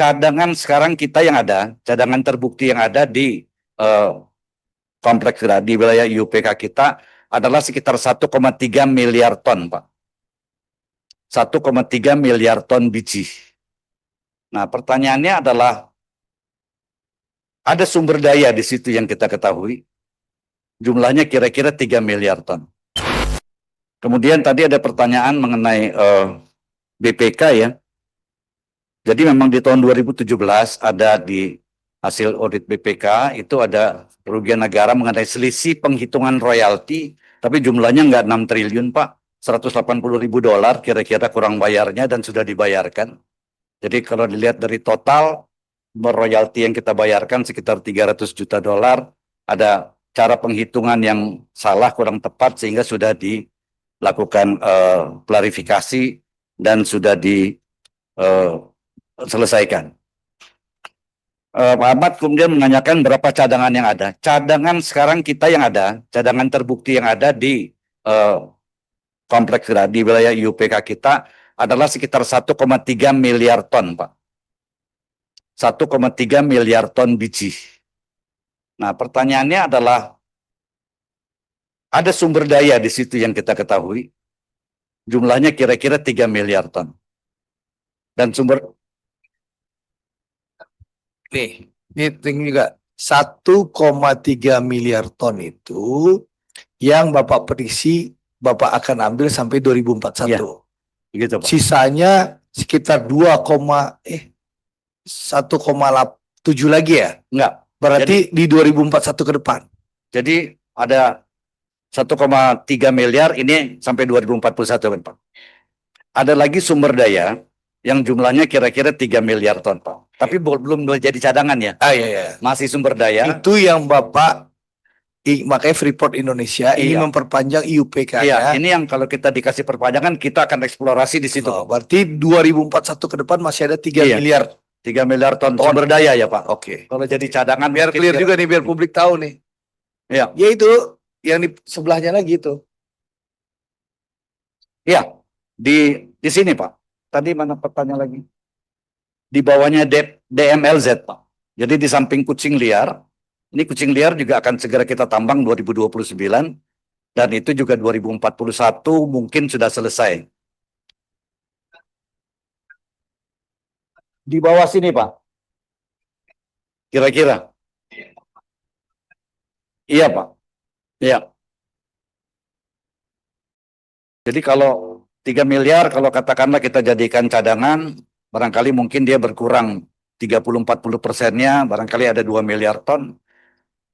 cadangan sekarang kita yang ada, cadangan terbukti yang ada di kompleks di wilayah IUPK kita adalah sekitar 1,3 miliar ton, Pak. 1,3 miliar ton biji. Nah, pertanyaannya adalah ada sumber daya di situ yang kita ketahui. Jumlahnya kira-kira 3 miliar ton. Kemudian tadi ada pertanyaan mengenai BPK ya. Jadi memang di tahun 2017 ada di hasil audit BPK itu ada kerugian negara mengenai selisih penghitungan royalti, tapi jumlahnya nggak 6 triliun Pak, 180.000 dolar kira-kira kurang bayarnya dan sudah dibayarkan. Jadi kalau dilihat dari total royalti yang kita bayarkan sekitar 300 juta dolar, ada cara penghitungan yang salah kurang tepat sehingga sudah dilakukan klarifikasi dan sudah diselesaikan. Pak Ahmad kemudian menanyakan berapa cadangan yang ada. Cadangan sekarang kita yang ada, cadangan terbukti yang ada di kompleks di wilayah IUPK kita adalah sekitar 1,3 miliar ton, Pak. 1,3 miliar ton biji. Nah, pertanyaannya adalah ada sumber daya di situ yang kita ketahui. Jumlahnya kira-kira 3 miliar ton. Dan sumber Nih, ini juga 1,3 miliar ton itu yang Bapak prediksi Bapak akan ambil sampai 2041. Ya, begitu, Pak. Sisanya sekitar 1,7 lagi ya? Enggak. Berarti di 2041 ke depan. Jadi ada 1,3 miliar ini sampai 2041, Pak. Ada lagi sumber daya yang jumlahnya kira-kira 3 miliar ton, Pak. Tapi belum jadi cadangan ya. Iya. Masih sumber daya. Itu yang Bapak, makanya Freeport Indonesia ini memperpanjang IUPK-nya. Iya, ini yang kalau kita dikasih perpanjangan kita akan eksplorasi di situ. Berarti 2041 ke depan masih ada 3 miliar. 3 miliar ton sumber daya ya Pak. Oke. Kalau jadi cadangan Biar clear juga nih, biar publik tahu nih. Iya. Ya itu yang di sebelahnya lagi itu. Iya, di sini Pak. Tadi mana pertanyaan lagi? Di bawahnya DMLZ Pak. Jadi di samping kucing liar, ini kucing liar juga akan segera kita tambang 2029 dan itu juga 2041 mungkin sudah selesai. Di bawah sini Pak. Kira-kira. Iya Pak. Iya. Jadi kalau 3 miliar kalau katakanlah kita jadikan cadangan, barangkali mungkin dia berkurang 30-40%-nya, barangkali ada 2 miliar ton.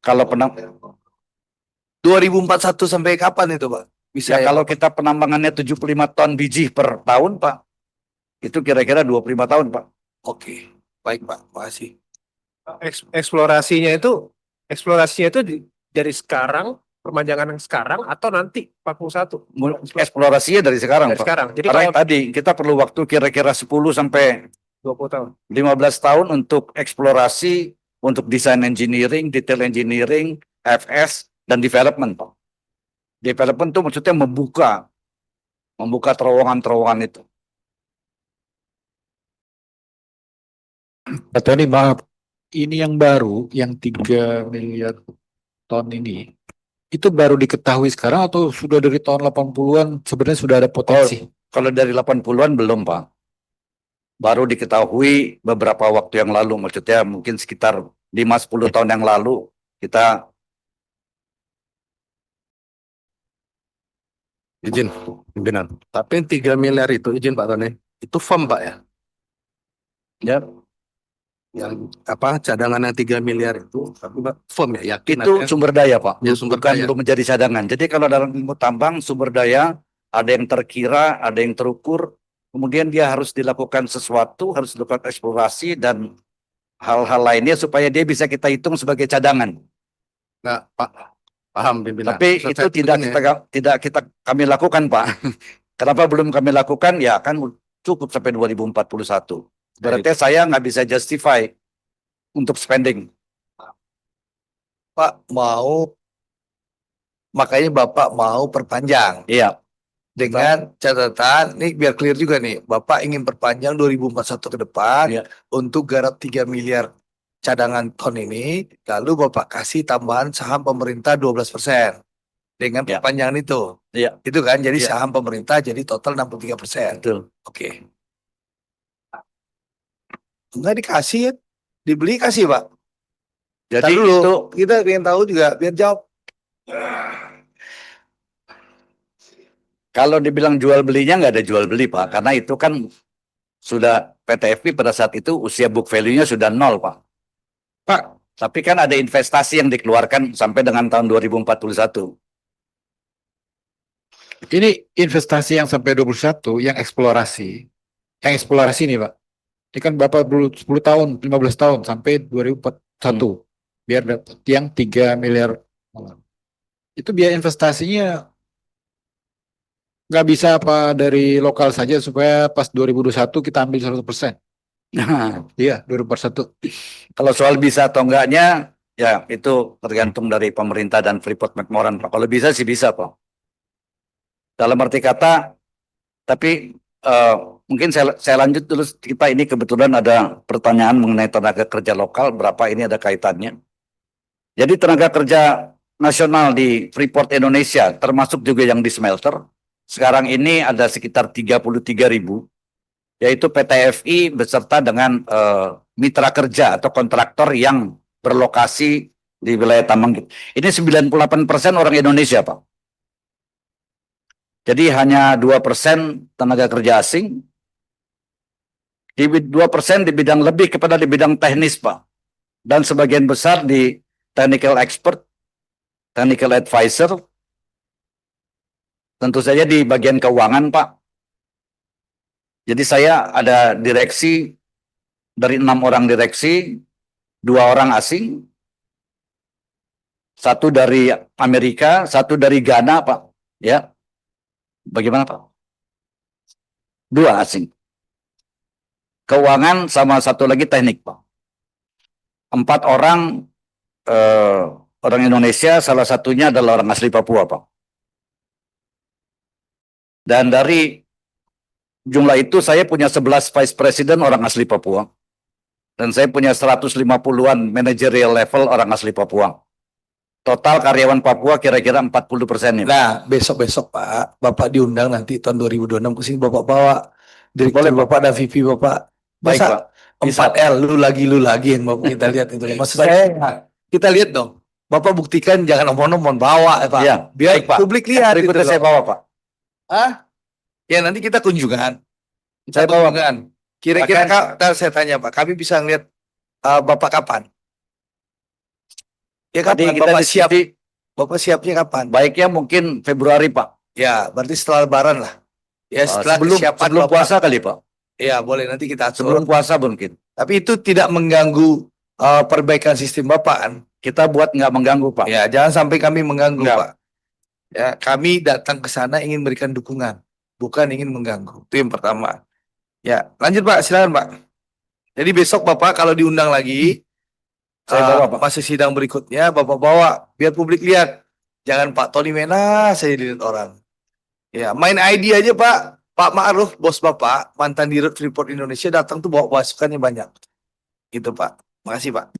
Kalau 2041 sampai kapan itu Pak? Bisa ya, kalau kita penambangannya 75 ton biji per tahun Pak, itu kira-kira 25 tahun Pak. Oke, baik Pak, makasih. Eksplorasinya itu dari sekarang, perpanjangan yang sekarang atau nanti 41? Eksplorasinya dari sekarang Dari Pak. sekarang. Jadi karena kalau tadi kita perlu waktu kira-kira 10 sampai 20 tahun. 15 tahun untuk eksplorasi, untuk desain engineering, detail engineering, FS, dan development Pak. Development itu maksudnya membuka terowongan-terowongan itu. Pak Tony, maaf, ini yang baru, yang 3 miliar ton ini, itu baru diketahui sekarang atau sudah dari tahun 80-an sebenarnya sudah ada potensi? Kalau dari 80-an belum Pak. Baru diketahui beberapa waktu yang lalu, maksudnya mungkin sekitar 5-10 tahun yang lalu kita. Izin, pimpinan. Tapi 3 miliar itu, izin Pak Tony, itu firm Pak ya? Ya. Yang apa cadangan yang 3 miliar itu, tapi firm ya, yakin? Itu sumber daya Pak, ya, sumber bukan daya. belum menjadi cadangan. Jadi kalau dalam ilmu tambang sumber daya ada yang terkira, ada yang terukur, kemudian dia harus dilakukan sesuatu, harus dilakukan eksplorasi dan hal-hal lainnya supaya dia bisa kita hitung sebagai cadangan. Nah, Pak, paham pimpinan. Tapi itu tidak kami lakukan Pak. Kenapa belum kami lakukan? Ya kan cukup sampai 2041. Berarti saya nggak bisa justify untuk spending. Pak makanya Bapak mau perpanjang. Iya. Dengan catatan, nih biar clear juga nih, Bapak ingin perpanjang 2041 ke depan Iya. untuk garap 3 miliar cadangan ton ini, lalu Bapak kasih tambahan saham pemerintah 12% dengan Ya. perpanjangan itu. Iya, Itu kan, jadi Iya. saham pemerintah jadi total 63%. betul. Oke. Enggak dikasih ya, dibeli kasih Pak. Jadi Ntar dulu, itu kita ingin tahu juga, biar jawab. kalau dibilang jual belinya nggak ada jual beli Pak, karena itu kan sudah PT FI pada saat itu usia book value-nya sudah 0 Pak. Pak, Tapi kan ada investasi yang dikeluarkan sampai dengan tahun 2041. ini investasi yang sampai 21 yang eksplorasi. Yang eksplorasi nih Pak. Ini kan Bapak dulu 10 tahun, 15 tahun sampai 2041. Biar dapat yang 3 miliar. Itu biaya investasinya nggak bisa apa dari lokal saja supaya pas 2021 kita ambil 100%. Nah, Iya, 2041. kalau soal bisa atau enggaknya, ya itu tergantung dari pemerintah dan Freeport McMoran Pak. Kalau bisa sih bisa Pak. Dalam arti kata, tapi mungkin saya lanjut dulu. Kita ini kebetulan ada pertanyaan mengenai tenaga kerja lokal, berapa ini ada kaitannya. Jadi tenaga kerja nasional di Freeport Indonesia, termasuk juga yang di smelter, sekarang ini ada sekitar 33.000, yaitu PT FI beserta dengan mitra kerja atau kontraktor yang berlokasi di wilayah tambang. Ini 98% orang Indonesia, Pak. Jadi hanya 2% tenaga kerja asing, 2% di bidang lebih kepada di bidang teknis, Pak. Dan sebagian besar di technical expert, technical advisor, tentu saja di bagian keuangan, Pak. Jadi saya ada direksi, dari 6 orang direksi, 2 orang asing, 1 dari Amerika, 1 dari Ghana, Pak. Ya, bagaimana, Pak? 2 asing. Keuangan sama 1 lagi teknik, Pak. 4 orang orang Indonesia, salah satunya adalah orang asli Papua, Pak. Dan dari jumlah itu saya punya 11 vice president orang asli Papua. Dan saya punya 150-an managerial level orang asli Papua. Total karyawan Papua kira-kira 40% ini. Nah, besok-besok Pak, Bapak diundang nanti tahun 2026 ke sini, Bapak bawa direktur Boleh, Pak. Bapak dan VP Bapak. Baik, Masa Pak. Bisa. 4L, lu lagi yang Bapak kita lihat itu. Maksud saya, kita lihat dong. Bapak buktikan jangan omong-omong, bawa Pak. Iya, Biar baik, Pak. publik lihat itu Berikutnya loh. saya bawa, Pak. Hah? Ya nanti kita kunjungan. Kita Saya bawa, kunjungan. Kira-kira ntar saya tanya Pak, kami bisa ngeliat Bapak kapan? Ya Tadi kapan? kita Bapak siap? diskusi, Bapak siapnya kapan? baiknya mungkin Februari, Pak. Ya, berarti setelah Lebaran lah. Ya setelah kesiapan sebelum Bapak. puasa kali, Pak. Ya boleh nanti kita atur. Sebelum puasa mungkin. Tapi itu tidak mengganggu perbaikan sistem Bapak kan? Kita buat nggak mengganggu, Pak. Ya jangan sampai kami mengganggu Enggak. Pak. Ya kami datang ke sana ingin memberikan dukungan, bukan ingin mengganggu. Itu yang pertama. Ya lanjut Pak, silakan Pak. Jadi besok Bapak kalau diundang lagi, Saya bawa, Pak. masa sidang berikutnya Bapak bawa biar publik lihat. Jangan Pak Tony Mena saya dilihat orang. Ya main ID aja Pak. Pak Ma'ruf bos Bapak mantan dirut Freeport Indonesia datang tuh bawa pasukannya banyak. Gitu Pak. Makasih Pak.